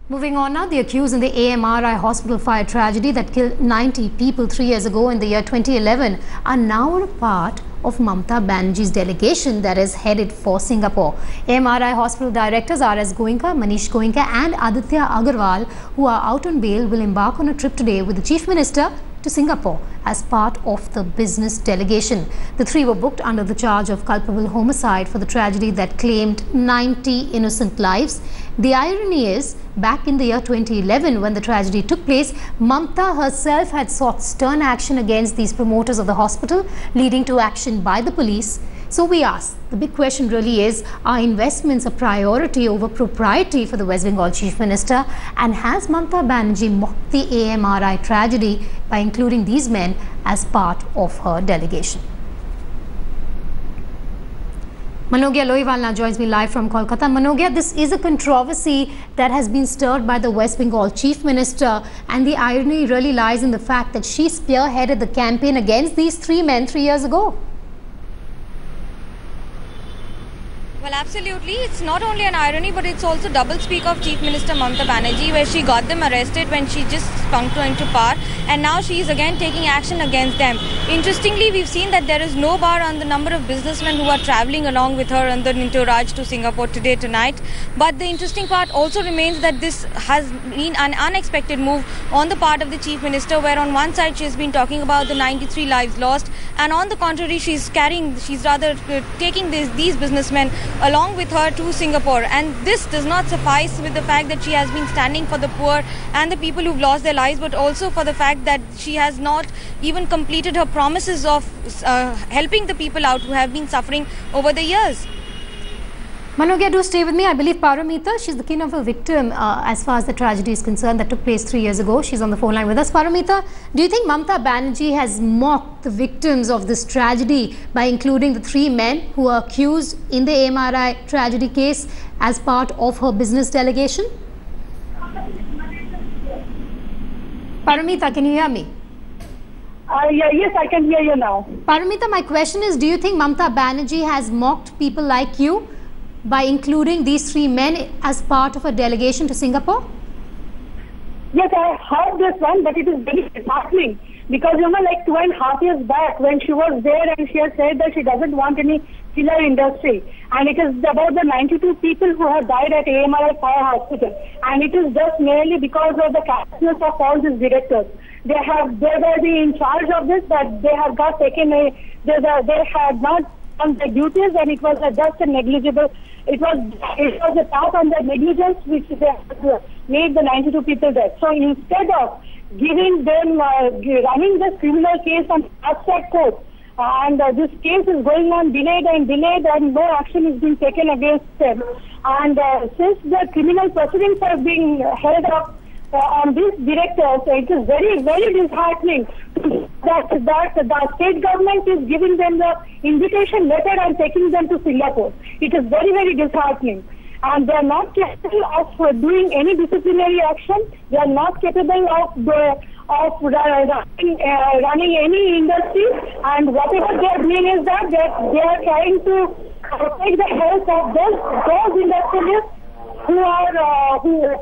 Moving on now, the accused in the AMRI hospital fire tragedy that killed 90 people 3 years ago in the year 2011 are now a part of Mamata Banerjee's delegation that is headed for Singapore. AMRI hospital directors R.S. Goenka, Manish Goenka and Aditya Agarwal, who are out on bail, will embark on a trip today with the Chief Minister to Singapore as part of the business delegation. The three were booked under the charge of culpable homicide for the tragedy that claimed 90 innocent lives. The irony is, back in the year 2011, when the tragedy took place, Mamata herself had sought stern action against these promoters of the hospital, leading to action by the police. So we ask, the big question really is, are investments a priority over propriety for the West Bengal Chief Minister? And has Mamata Banerjee mocked the AMRI tragedy by including these men as part of her delegation? Manogya Lohiwal now joins me live from Kolkata. Manogya, this is a controversy that has been stirred by the West Bengal Chief Minister, and the irony really lies in the fact that she spearheaded the campaign against these three men 3 years ago. Well, absolutely. It's not only an irony, but it's also double-speak of Chief Minister Mamata Banerjee, where she got them arrested when she just spunked into power, and now she is again taking action against them. Interestingly, we've seen that there is no bar on the number of businessmen who are travelling along with her on the entourage to Singapore tonight. But the interesting part also remains that this has been an unexpected move on the part of the Chief Minister, where on one side she has been talking about the 93 lives lost, and on the contrary, she's rather taking these businessmen along with her to Singapore. And this does not suffice with the fact that she has been standing for the poor and the people who've lost their lives, but also for the fact that she has not even completed her promises of helping the people out who have been suffering over the years. Manogya, do stay with me. I believe Paramita, she's the kin of a victim as far as the tragedy is concerned that took place 3 years ago. She's on the phone line with us. Paramita, do you think Mamata Banerjee has mocked the victims of this tragedy by including the three men who are accused in the AMRI tragedy case as part of her business delegation? Paramita, can you hear me? Yes, I can hear you now. Paramita, my question is, do you think Mamata Banerjee has mocked people like you by including these three men as part of a delegation to Singapore? Yes, I heard this one, but it is very disheartening because, like 2.5 years back when she was there and she has said that she doesn't want any filler industry, and it is about the 92 people who have died at AMRI Fire Hospital, and it is just merely because of the carelessness of all these directors. They were in charge of this, but they have got taken they had not done their duties, and it was just a negligible. It was a part on the negligence which they had made the 92 people dead. So instead of giving them running this criminal case on fast-track court, and this case is going on delayed, and no action is being taken against them. And since the criminal proceedings are being held up on these directors, it is very, very disheartening that the state government is giving them the invitation letter and taking them to Singapore. It is very, very disheartening. And they are not capable of doing any disciplinary action. They are not capable of running any industry. And whatever they are doing is that they are trying to protect the health of those industrialists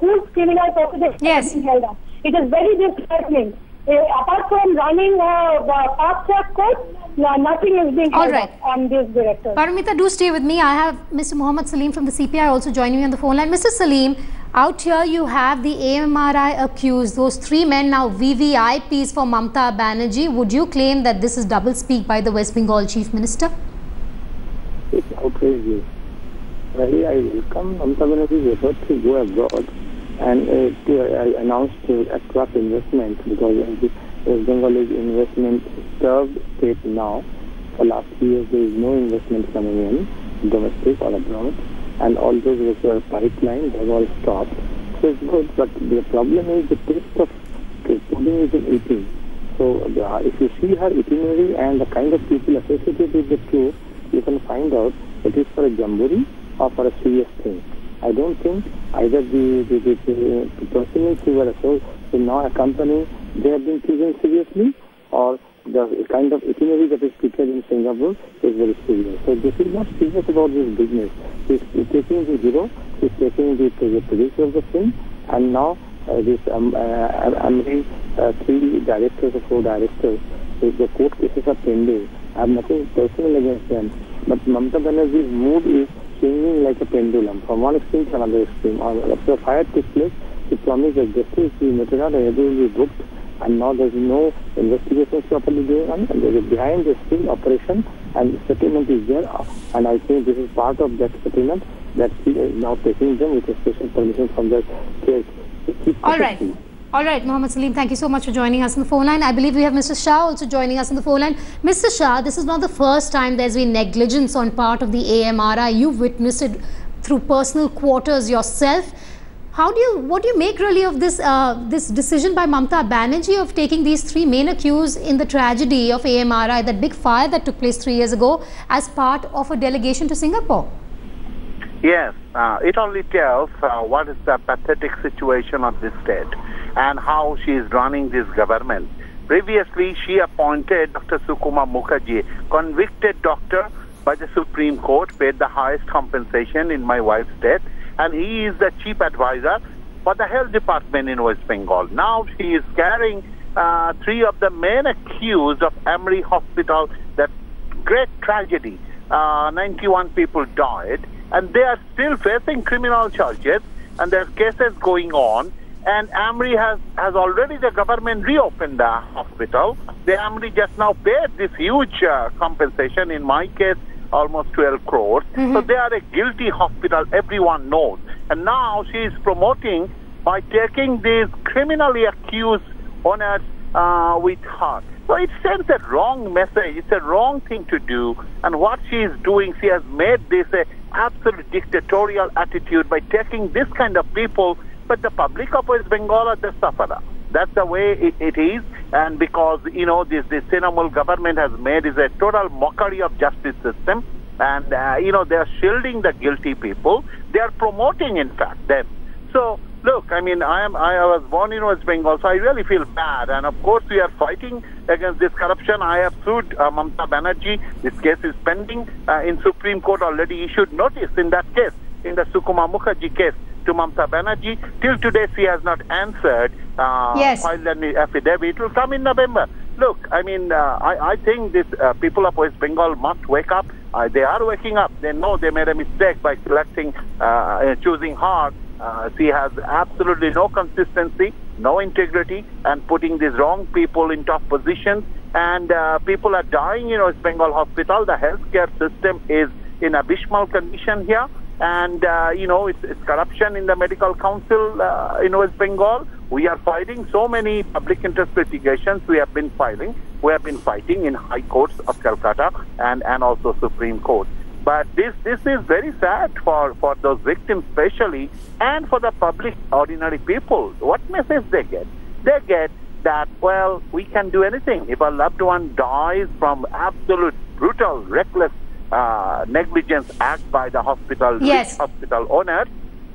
whose criminal prosecution is being held up. It is very disheartening. Apart from running fast-track court, nothing is being held up on this director. Paramita, do stay with me. I have Mr. Mohammed Salim from the CPI also joining me on the phone line. Mr. Salim, out here you have the AMRI accused, those three men now VVIPs for Mamata Banerjee. Would you claim that this is double-speak by the West Bengal Chief Minister? It's outrageous. Really, I welcome Mamata Banerjee's effort to go abroad and to announce to attract investment, because West Bengal is investment-starved state now. For last 3 years, there is no investment coming in, domestic or abroad, and all those which were pipeline, they have all stopped. So it's good, but the problem is the taste of pudding is in eating. So if you see her itinerary and the kind of people associated with the tour, you can find out it is for a jamboree or for a serious thing. I don't think either the persons who were now accompanying, they have been taken seriously, or the kind of itinerary that is prepared in Singapore is very serious. So this is not serious about this business. He's taking the hero, he's taking the producer of the film, And now this AMRI, 3 directors or 4 directors, the court cases are pending. I have nothing personal against them. But Mamata Banerjee's mood is changing like a pendulum from one extreme to another extreme. After the fire took place, she promised that justice will be meted out and everything will be booked. And now there is no investigation properly going on. And there is behind the scene operation, and settlement is there. And I think this is part of that settlement that she is now taking them with a special permission from the case. All right. All right, Mohammed Salim, thank you so much for joining us on the phone line. I believe we have Mr. Shah also joining us on the phone line. Mr. Shah, this is not the first time there's been negligence on part of the AMRI. You've witnessed it through personal quarters yourself. What do you make really of this this decision by Mamata Banerjee of taking these 3 main accused in the tragedy of AMRI, that big fire that took place 3 years ago, as part of a delegation to Singapore? Yes, it only tells what is the pathetic situation of this state and how she is running this government. Previously, she appointed Dr. Sukuma Mukherjee, convicted doctor by the Supreme Court, paid the highest compensation in my wife's death, and he is the chief advisor for the health department in West Bengal. Now she is carrying 3 of the main accused of AMRI hospital, that great tragedy. 91 people died, and they are still facing criminal charges, and there are cases going on. And AMRI has already, the government reopened the hospital. The AMRI just now paid this huge compensation, in my case, almost 12 crores. So they are a guilty hospital, everyone knows. And now she is promoting by taking these criminally accused owners with her. So it sends a wrong message. It's a wrong thing to do. And what she is doing, she has made this a absolute dictatorial attitude by taking this kind of people. But the public of West Bengal are the sufferer. That's the way it is. And because, you know, this Trinamool government has made is a total mockery of justice system. And, you know, they are shielding the guilty people. They are promoting, in fact, them. So, look, I mean, I was born in West Bengal, so I really feel bad. And, of course, we are fighting against this corruption. I have sued Mamata Banerjee. This case is pending in Supreme Court, already issued notice in that case, in the Sukuma Mukherjee case, to Mamata Banerjee. Till today, she has not answered, filed an affidavit. It will come in November. Look, I mean, I think this people of West Bengal must wake up. They are waking up. They know they made a mistake by selecting, choosing her. She has absolutely no consistency, no integrity, and putting these wrong people in top positions. And people are dying in West Bengal hospital. The healthcare system is in abysmal condition here. And, you know, it's corruption in the medical council in West Bengal. We are fighting so many public interest litigations we have been filing. We have been fighting in high courts of Calcutta and also Supreme Court. But this is very sad for those victims especially, and for the public, ordinary people. What message they get? They get that, well, we can do anything. If a loved one dies from absolute brutal, reckless negligence act by the hospital, hospital owner,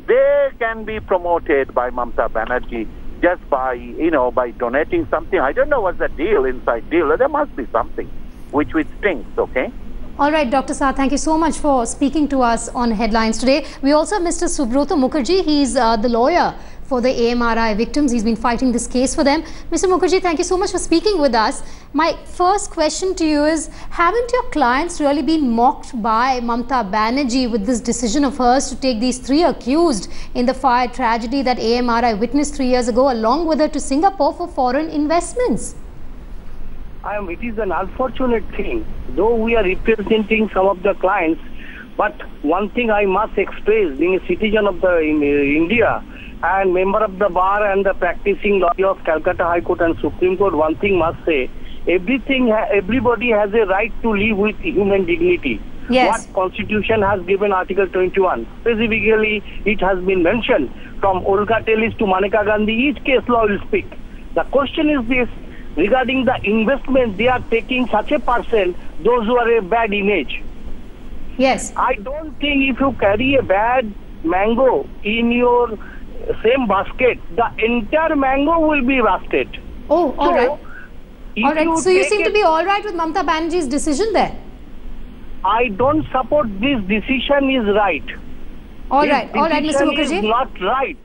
they can be promoted by Mamata Banerjee just by, you know, by donating something. I don't know what's the deal, inside deal. There must be something which stinks, okay? All right, Dr. Shah, thank you so much for speaking to us on Headlines today. We also have Mr. Subrata Mukherjee. He's the lawyer for the AMRI victims. He's been fighting this case for them. Mr. Mukherjee, thank you so much for speaking with us. My first question to you is, haven't your clients really been mocked by Mamata Banerjee with this decision of hers to take these 3 accused in the fire tragedy that AMRI witnessed 3 years ago, along with her to Singapore for foreign investments? It is an unfortunate thing, though we are representing some of the clients, but one thing I must express, being a citizen of India and member of the bar and the practicing lawyer of Calcutta High Court and Supreme Court, one thing must say, everybody has a right to live with human dignity. Yes. What Constitution has given Article 21. Specifically, it has been mentioned from Olga Tellis to Maneka Gandhi, each case law will speak. The question is this, regarding the investment, they are taking such a parcel, those who are a bad image. Yes. I don't think if you carry a bad mango in your same basket, the entire mango will be rusted. Oh, all right. All right. So you seem to be all right with Mamata Banerjee's decision there? I don't support this decision is right. All right, Mr. Mukherjee. Is not right.